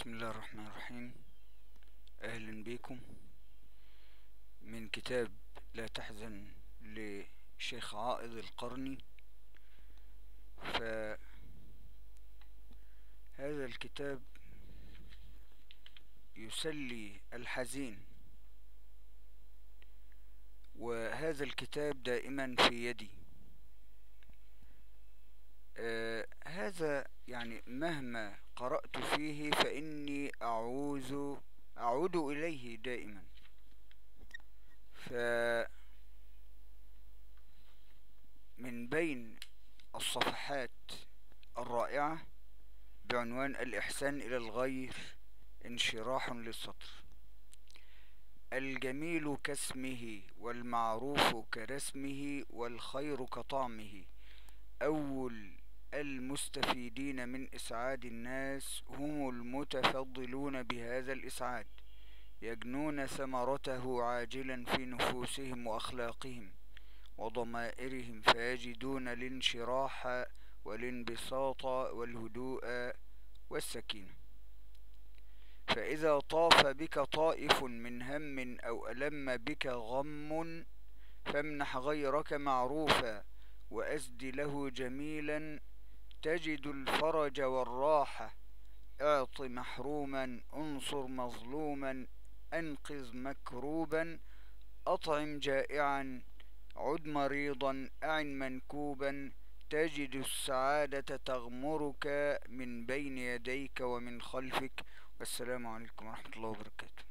بسم الله الرحمن الرحيم. أهلا بكم من كتاب لا تحزن لشيخ عائض القرني. فهذا الكتاب يسلي الحزين، وهذا الكتاب دائما في يدي. هذا يعني مهما قرأت فيه فإني أعود إليه دائما. فمن بين الصفحات الرائعة بعنوان الإحسان إلى الغير انشراح للسطر: الجميل كاسمه والمعروف كرسمه والخير كطعمه. أول المستفيدين من إسعاد الناس هم المتفضلون بهذا الإسعاد، يجنون ثمرته عاجلا في نفوسهم وأخلاقهم وضمائرهم، فيجدون الانشراح والانبساط والهدوء والسكينة. فإذا طاف بك طائف من هم أو ألم بك غم فامنح غيرك معروفا وأسد له جميلا، تجد الفرج والراحة. اعط محروما، انصر مظلوما، أنقذ مكروبا، أطعم جائعا، عد مريضا، أعن منكوبا. تجد السعادة تغمرك من بين يديك ومن خلفك. والسلام عليكم ورحمة الله وبركاته.